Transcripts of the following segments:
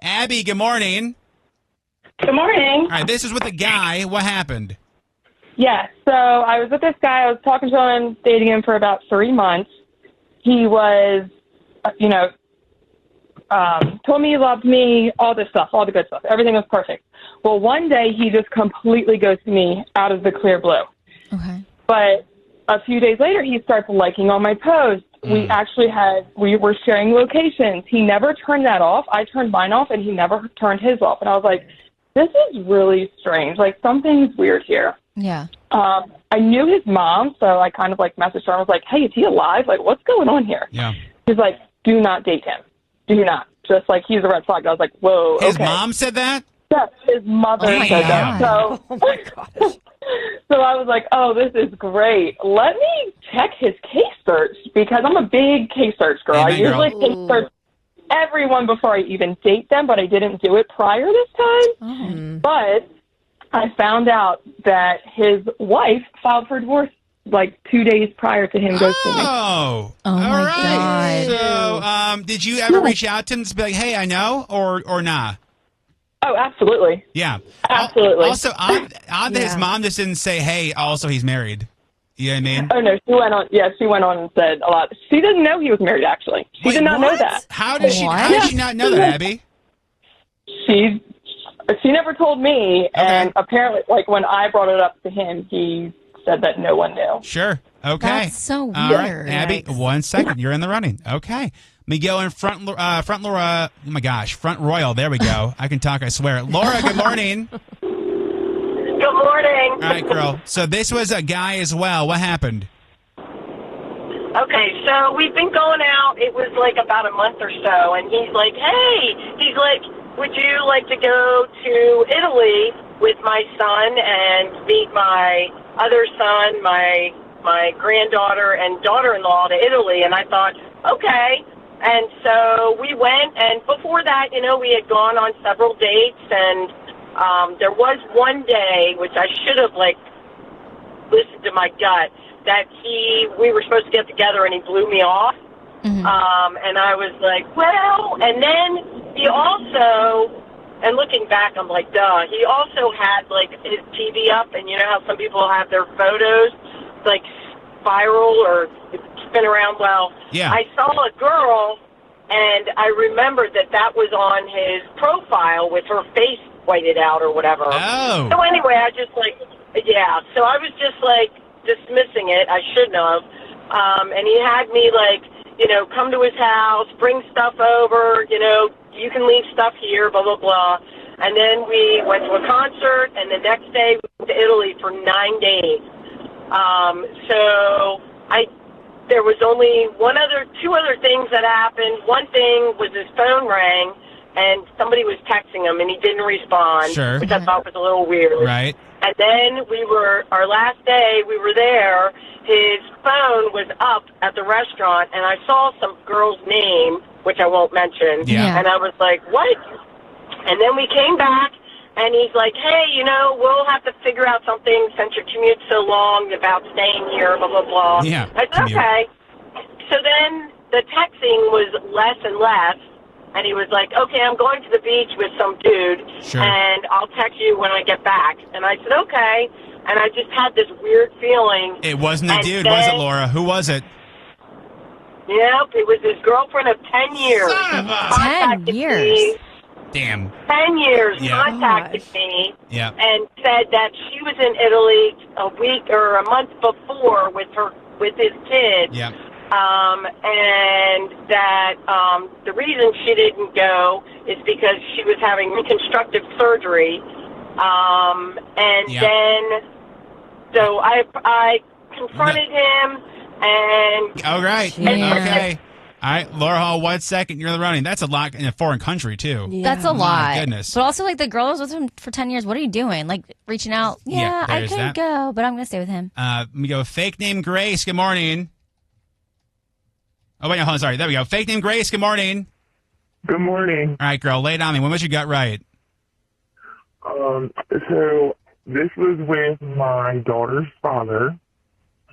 Abby, good morning. Good morning. All right, this is with the guy. What happened? Yeah, so I was with this guy. I was talking to him, dating him for about 3 months. He was, told me he loved me, all this stuff, all the good stuff. Everything was perfect. Well, one day he just completely ghosted me out of the clear blue. Okay. But a few days later, he starts liking all my posts. We were sharing locations. He never turned that off. I turned mine off, and he never turned his off. And I was like, this is really strange. Like, something's weird here. Yeah. I knew his mom, so I kind of, messaged her. I was like, hey, is he alive? Like, what's going on here? Yeah. He's like, do not date him. Do not. Just like, he's a red flag. I was like, whoa, His okay. mom said that? Yes, his mother said that. So, Oh, my gosh. so I was like, oh, this is great. Let me check his case search because I'm a big case search girl. Amen, I usually case search everyone before I even date them, but I didn't do it prior this time. But I found out that his wife filed for divorce 2 days prior to him ghosting me. Oh. Oh, All my right. God. So, did you ever reach out to him to be like, hey, I know, or nah? Oh, absolutely. Yeah. Absolutely. Also, odd that his mom just didn't say, hey, also he's married. You know what I mean? Oh, no, she went on and said a lot. She didn't know he was married, actually. She did not know that. How did she not know that, Abby? She never told me, and apparently, when I brought it up to him, he said that no one knew. Sure. Okay. That's so weird. All right, Abby, 1 second. You're in the running. Okay. Me go in front Laura. Oh, my gosh. Front Royal. There we go. I can talk, I swear. Laura, good morning. Good morning. All right, girl. So this was a guy as well. What happened? Okay, so we've been going out. It was about a month or so, and he's like, would you like to go to Italy with my son and meet my other son, my granddaughter, and daughter-in-law to Italy? And I thought, okay. And so we went, and before that, we had gone on several dates, and there was one day, which I should have, listened to my gut, that we were supposed to get together, and he blew me off. And I was like, well, and then he also, and looking back, I'm like, duh, he also had, his TV up, and you know how some people have their photos, spiral or spin around? Well, yeah. I saw a girl, and I remembered that was on his profile with her face whited out or whatever. Oh. So anyway, I just so I was just dismissing it. I shouldn't have. And he had me come to his house, bring stuff over, you can leave stuff here, blah, blah, blah. And then we went to a concert, and the next day we went to Italy for 9 days. There was only two other things that happened. One thing was his phone rang, and somebody was texting him, and he didn't respond, Sure. which I thought was a little weird. Right. And then our last day, we were there, his phone was up at the restaurant, and I saw some girl's name, which I won't mention, Yeah. and I was like, what? And then we came back, and he's like, hey, we'll have to figure out something since your commute's so long about staying here, blah, blah, blah. Yeah, I said, commute. okay. So then the texting was less and less, and he was like, okay, I'm going to the beach with some dude, Sure. and I'll text you when I get back. And I said, okay. And I just had this weird feeling. It wasn't a And dude, then- was it, Laura? Who was it? Yep, it was his girlfriend of 10 years. Son of a- Contacted 10 years? me. Damn. 10 years Yeah. contacted Gosh. me Yeah. and said that she was in Italy a week or a month before with his kid. Yeah. And that the reason she didn't go is because she was having reconstructive surgery. And Yeah. then, so I confronted him, and All right. Yeah. Okay. All right, Laura Hall, 1 second. You're in the running. That's a lot in a foreign country, too. That's a lot. goodness. But also, the girl was with him for 10 years. What are you doing? Reaching out? Yeah, I there's could that. go, but I'm going to stay with him. Let me go. Fake name Grace. Good morning. Oh, wait, no, hold on. Sorry. There we go. Fake name Grace. Good morning. Good morning. All right, girl. Lay it on me. When was your gut right? So this was with my daughter's father.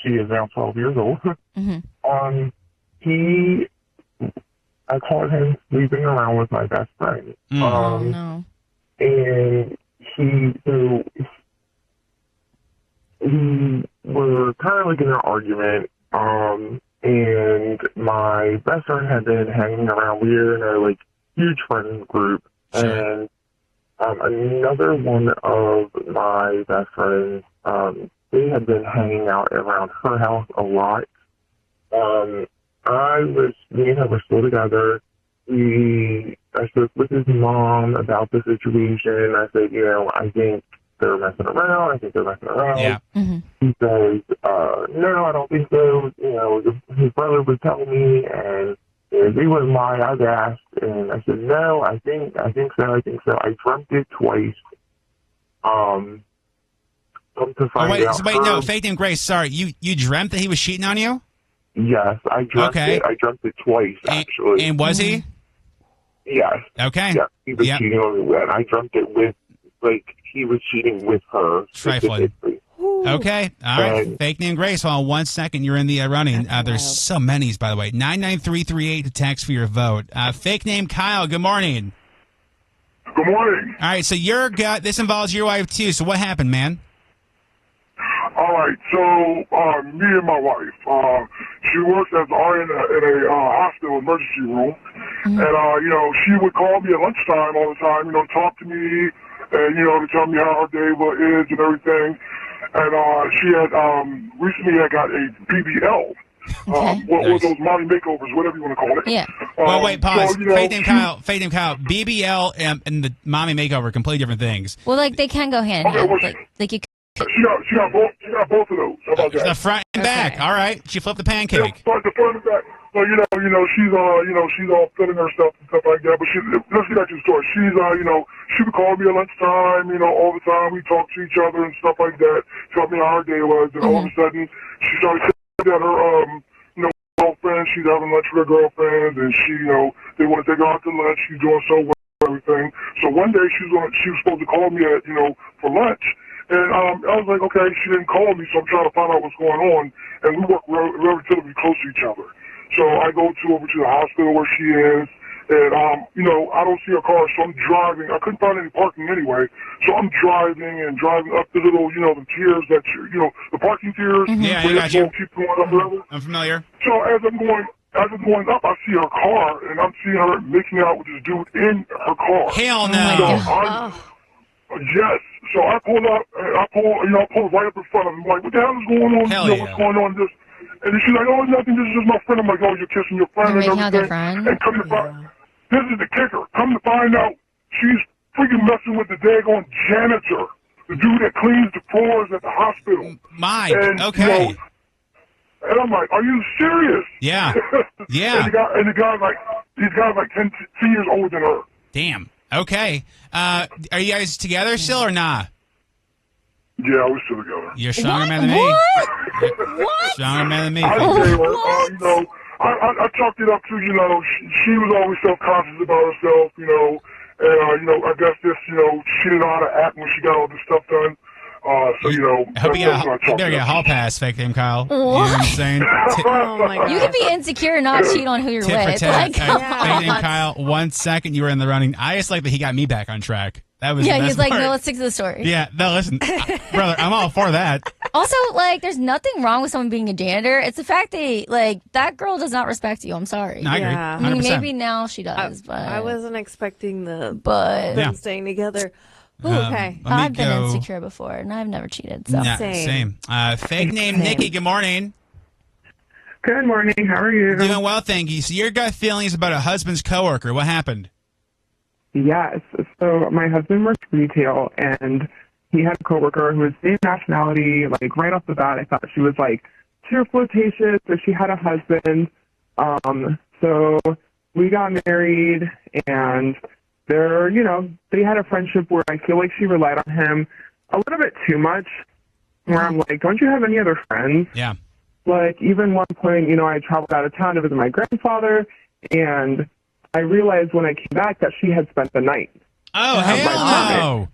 She is now 12 years old. Mhm. He I caught him sleeping around with my best friend. Oh, no. And we were kind of like in an argument, and my best friend had been hanging around. We were in a like huge friend group, Sure. and another one of my best friends, they had been hanging out around her house a lot. Me and her were still together. I spoke with his mom about the situation. I said, I think they're messing around. I think they're messing around. Yeah. Mm-hmm. He says, no, I don't think so. His brother would tell me, and they wouldn't lie. I'd asked, and I said, no, I think so. I dreamt it twice. Come to find out. So wait, no, Faith and Grace, sorry. You dreamt that he was cheating on you? Yes, I dreamt it. I dreamt it twice, actually. And was he? Yes. Okay. Yeah, he was cheating on me, and I dreamt it with, he was cheating with her. Trifling. Okay. All right. Fake name Grace. Hold on 1 second. You're in the running. There's so many, by the way. 99338 to text for your vote. Fake name Kyle. Good morning. Good morning. All right. So this involves your wife too. So what happened, man? All right. So me and my wife, she works as an RN in a hospital emergency room, and she would call me at lunchtime all the time. Talk to me, and to tell me how her day is and everything. And she had recently got a BBL. What were those mommy makeovers, whatever you want to call it? Yeah. Well, wait, pause. So, Faith name Kyle. BBL and the mommy makeover, completely different things. Well, they can go hand in hand. Like you. She got both of those. How about that? The front and back. All right. She flipped the pancake. Yeah, the front and back. So she's all filling her stuff and stuff like that. But let's get back to the story. She's she would call me at lunchtime, all the time. We talk to each other and stuff like that. Tell me how her day was, and all of a sudden she started saying that her girlfriend, she's having lunch with her girlfriends, and they want to take her out to lunch. She's doing so well and everything. So one day she was supposed to call me at for lunch. And I was like, okay, she didn't call me, so I'm trying to find out what's going on. And we work relatively close to each other. So I go over to the hospital where she is, and, I don't see her car, so I'm driving. I couldn't find any parking anyway, so I'm driving up the little, the tiers that, the parking tiers. Mm-hmm. Yeah, I got you. Keep going up forever. I'm familiar. So as I'm going up, I see her car, and I'm seeing her making out with this dude in her car. Hell no. Yes. So I pull up, and I pull right up in front of him. I'm like, what the hell is going on? Hell yeah. What's going on? This, and she's like, oh, nothing. This is just my friend. I'm like, oh, you're kissing your friend and everything. Their friend? And come to find, this is the kicker. Come to find out, she's freaking messing with the daggone janitor, the dude that cleans the floors at the hospital. Mike. And, okay. And I'm like, are you serious? Yeah. Yeah. and the guy's like 10 years older than her. Damn. Okay. Are you guys together still or nah? Yeah, we're still together. You're a stronger man than me. What? Stronger man than me. I chalked it up to, she was always self-conscious about herself, and, I guess this, she didn't know how to act when she got all this stuff done. I hope you better get a hall pass, fake name Kyle. You know what I'm saying? Oh my God. You can be insecure and not cheat on who you're Tit for with. tat. Come Fake on. name Kyle, 1 second you were in the running. I just like that he got me back on track. That was the best he's like, part. no, let's stick to the story. Yeah, no, listen, brother, I'm all for that. Also, there's nothing wrong with someone being a janitor. It's the fact that, that girl does not respect you. I'm sorry. No, I agree. Yeah. 100%. I mean, maybe now she does, but I wasn't expecting them Yeah. staying together. Ooh, okay. Let me I've been go. insecure before, and I've never cheated. So Nah, Same. Fake name Nikki, good morning. Good morning. How are you? Doing well, thank you. So your gut feeling is about a husband's coworker. What happened? Yes. So my husband worked retail, and he had a coworker who was same nationality. Like right off the bat, I thought she was too flirtatious. So she had a husband. So we got married, and they had a friendship where I feel like she relied on him a little bit too much. Where I'm like, don't you have any other friends? Yeah. Even one point, I traveled out of town to visit my grandfather, and I realized when I came back that she had spent the night. Oh, hell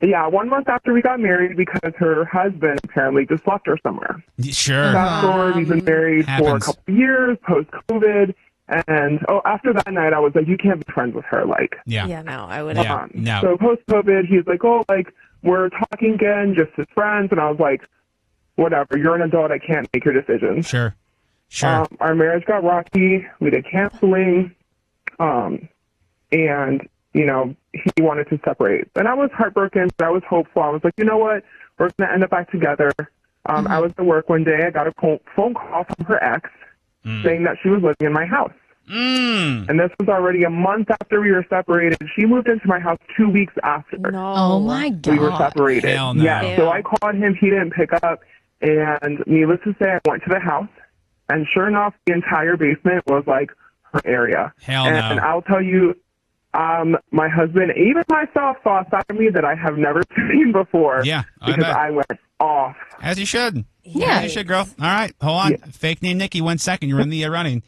no. Yeah, 1 month after we got married because her husband apparently just left her somewhere. Sure. Fast forward, we've been married for a Happens. couple of years, post-COVID, And after that night, I was like, you can't be friends with her. Like, Yeah, no, I wouldn't. Yeah. No. So post COVID, he's like, we're talking again, just as friends. And I was like, whatever. You're an adult. I can't make your decisions. Sure. Our marriage got rocky. We did canceling. And, he wanted to separate. And I was heartbroken, but I was hopeful. I was like, you know what? We're going to end up back together. I was at work one day. I got a phone call from her ex saying that she was living in my house. And this was already a month after we were separated. She moved into my house 2 weeks after. No. Oh my God. We were separated. Hell no. Yeah. So I called him. He didn't pick up. And needless to say, I went to the house. And sure enough, the entire basement was like her area. Hell no. And I'll tell you, my husband, even myself, saw a side of me that I have never seen before. Yeah, because I went off. As you should. Yeah. As you should, girl. All right, hold on. Fake name Nikki, 1 second. You're in the running.